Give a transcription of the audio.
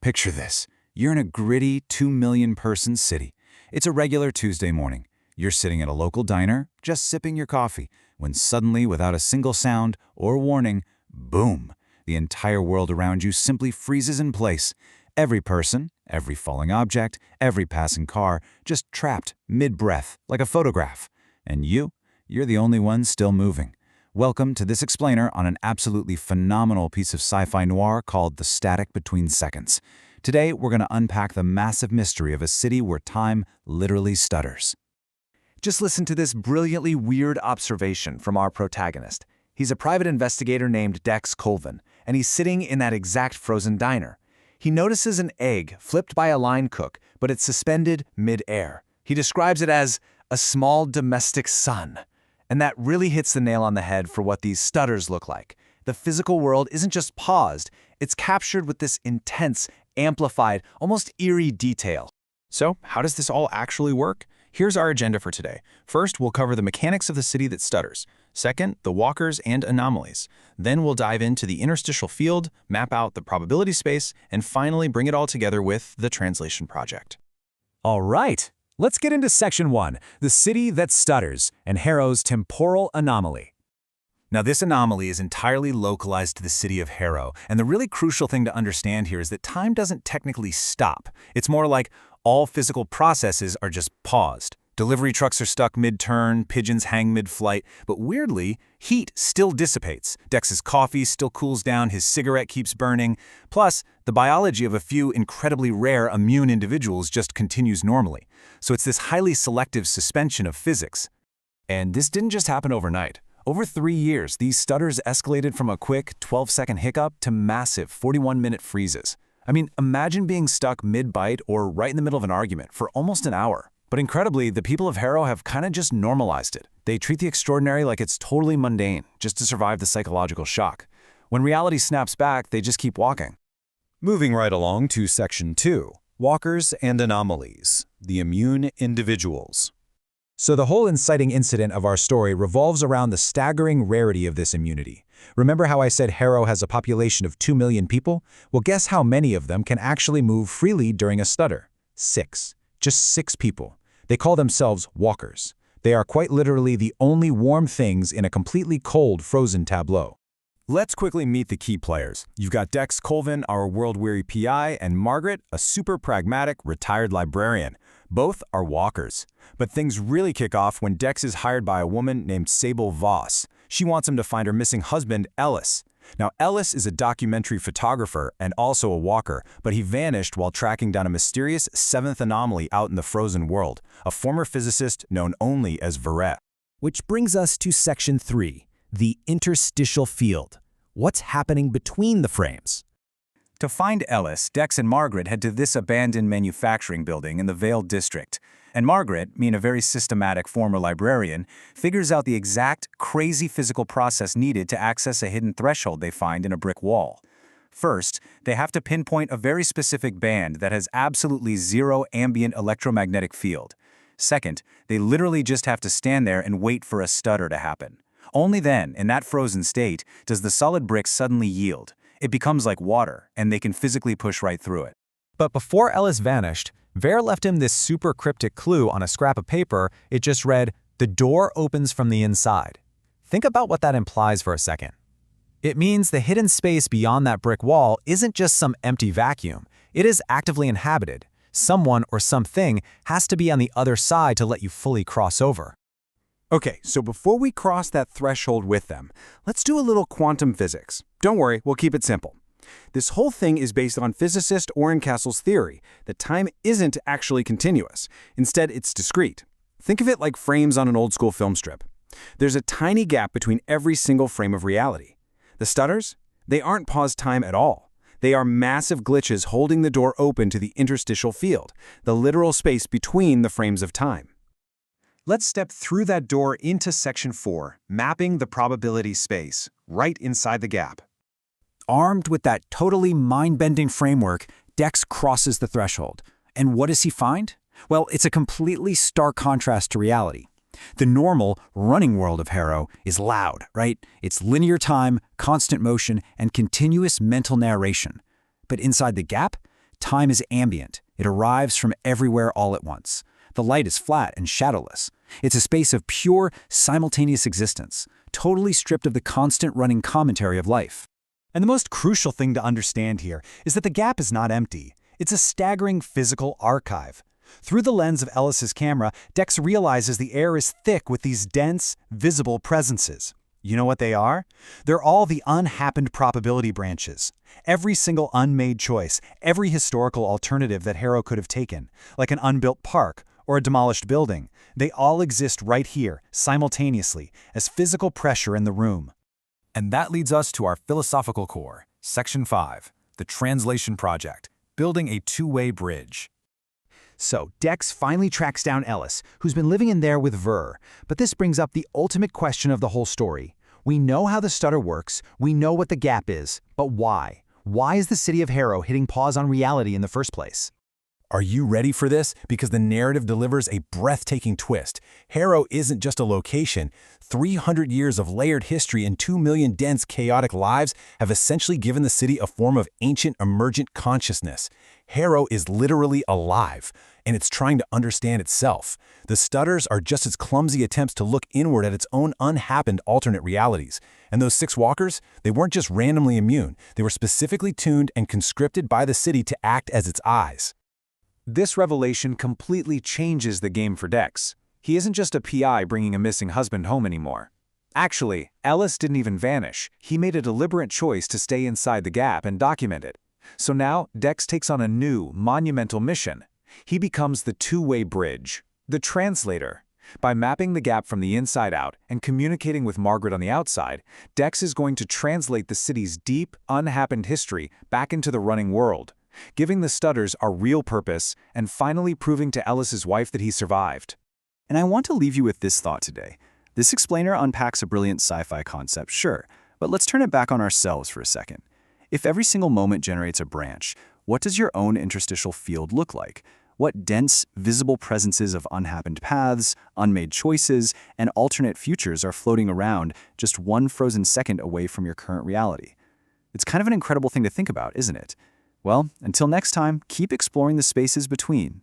Picture this. You're in a gritty 2 million person city. It's a regular Tuesday morning. You're sitting at a local diner, just sipping your coffee, when suddenly, without a single sound or warning, boom, the entire world around you simply freezes in place. Every person, every falling object, every passing car, just trapped mid-breath, like a photograph. And you're the only one still moving. Welcome to this explainer on an absolutely phenomenal piece of sci-fi noir called The Static Between Seconds. Today, we're going to unpack the massive mystery of a city where time literally stutters. Just listen to this brilliantly weird observation from our protagonist. He's a private investigator named Dex Colvin, and he's sitting in that exact frozen diner. He notices an egg flipped by a line cook, but it's suspended mid-air. He describes it as a small domestic sun. And that really hits the nail on the head for what these stutters look like. The physical world isn't just paused, it's captured with this intense, amplified, almost eerie detail. So, how does this all actually work? Here's our agenda for today. First, we'll cover the mechanics of the city that stutters. Second, the walkers and anomalies. Then we'll dive into the interstitial field, map out the probability space, and finally bring it all together with the translation project. All right, let's get into Section 1, the city that stutters, and Harrow's temporal anomaly. Now, this anomaly is entirely localized to the city of Harrow, and the really crucial thing to understand here is that time doesn't technically stop. It's more like all physical processes are just paused. Delivery trucks are stuck mid-turn, pigeons hang mid-flight, but weirdly, heat still dissipates. Dex's coffee still cools down, his cigarette keeps burning. Plus, the biology of a few incredibly rare immune individuals just continues normally. So it's this highly selective suspension of physics. And this didn't just happen overnight. Over 3 years, these stutters escalated from a quick 12-second hiccup to massive 41-minute freezes. I mean, imagine being stuck mid-bite or right in the middle of an argument for almost an hour. But incredibly, the people of Harrow have kind of just normalized it. They treat the extraordinary like it's totally mundane, just to survive the psychological shock. When reality snaps back, they just keep walking. Moving right along to Section 2, Walkers and Anomalies, the Immune Individuals. So the whole inciting incident of our story revolves around the staggering rarity of this immunity. Remember how I said Harrow has a population of 2 million people? Well, guess how many of them can actually move freely during a stutter? 6. Just 6 people. They call themselves walkers. They are quite literally the only warm things in a completely cold, frozen tableau. Let's quickly meet the key players. You've got Dex Colvin, our world-weary PI, and Margaret, a super pragmatic, retired librarian. Both are walkers. But things really kick off when Dex is hired by a woman named Ellis Voss. She wants him to find her missing husband, Ellis. Now, Ellis is a documentary photographer and also a walker, but he vanished while tracking down a mysterious 7th anomaly out in the frozen world, a former physicist known only as Verre. Which brings us to Section 3, the interstitial field. What's happening between the frames? To find Ellis, Dex and Margaret head to this abandoned manufacturing building in the Vale district. And Margaret, being a very systematic former librarian, figures out the exact crazy physical process needed to access a hidden threshold they find in a brick wall. First, they have to pinpoint a very specific band that has absolutely zero ambient electromagnetic field. Second, they literally just have to stand there and wait for a stutter to happen. Only then, in that frozen state, does the solid brick suddenly yield. It becomes like water, and they can physically push right through it. But before Ellis vanished, Verre left him this super cryptic clue on a scrap of paper. It just read, "The door opens from the inside." Think about what that implies for a second. It means the hidden space beyond that brick wall isn't just some empty vacuum. It is actively inhabited. Someone or something has to be on the other side to let you fully cross over. Okay, so before we cross that threshold with them, let's do a little quantum physics. Don't worry, we'll keep it simple. This whole thing is based on physicist Castle's theory that time isn't actually continuous. Instead, it's discrete. Think of it like frames on an old-school film strip. There's a tiny gap between every single frame of reality. The stutters? They aren't paused time at all. They are massive glitches holding the door open to the interstitial field, the literal space between the frames of time. Let's step through that door into Section 4, mapping the probability space, right inside the gap. Armed with that totally mind-bending framework, Dex crosses the threshold. And what does he find? Well, it's a completely stark contrast to reality. The normal, running world of Harrow is loud, right? It's linear time, constant motion, and continuous mental narration. But inside the gap, Time is ambient. It arrives from everywhere all at once. The light is flat and shadowless. It's a space of pure, simultaneous existence, totally stripped of the constant running commentary of life. And the most crucial thing to understand here is that the gap is not empty. It's a staggering physical archive. Through the lens of Ellis's camera, Dex realizes the air is thick with these dense, visible presences. You know what they are? They're all the unhappened probability branches. Every single unmade choice, every historical alternative that Harrow could have taken, like an unbuilt park or a demolished building, they all exist right here, simultaneously, as physical pressure in the room. And that leads us to our philosophical core, Section 5, the Translation Project, building a two-way bridge. So, Dex finally tracks down Ellis, who's been living in there with Verre. But this brings up the ultimate question of the whole story. We know how the stutter works, we know what the gap is, but why? Why is the city of Harrow hitting pause on reality in the first place? Are you ready for this? Because the narrative delivers a breathtaking twist. Harrow isn't just a location. 300 years of layered history and 2 million dense, chaotic lives have essentially given the city a form of ancient, emergent consciousness. Harrow is literally alive, and it's trying to understand itself. The stutters are just its clumsy attempts to look inward at its own unhappened alternate realities. And those 6 walkers, they weren't just randomly immune. They were specifically tuned and conscripted by the city to act as its eyes. This revelation completely changes the game for Dex. He isn't just a PI bringing a missing husband home anymore. Actually, Ellis didn't even vanish. He made a deliberate choice to stay inside the gap and document it. So now, Dex takes on a new, monumental mission. He becomes the two-way bridge, the translator. By mapping the gap from the inside out and communicating with Margaret on the outside, Dex is going to translate the city's deep, unhappened history back into the running world, giving the stutters a real purpose and finally proving to Ellis's wife that he survived. And I want to leave you with this thought today. This explainer unpacks a brilliant sci-fi concept, sure, but let's turn it back on ourselves for a second. If every single moment generates a branch, what does your own interstitial field look like? What dense, visible presences of unhappened paths, unmade choices, and alternate futures are floating around just one frozen second away from your current reality? It's kind of an incredible thing to think about, isn't it? Well, until next time, keep exploring the spaces between.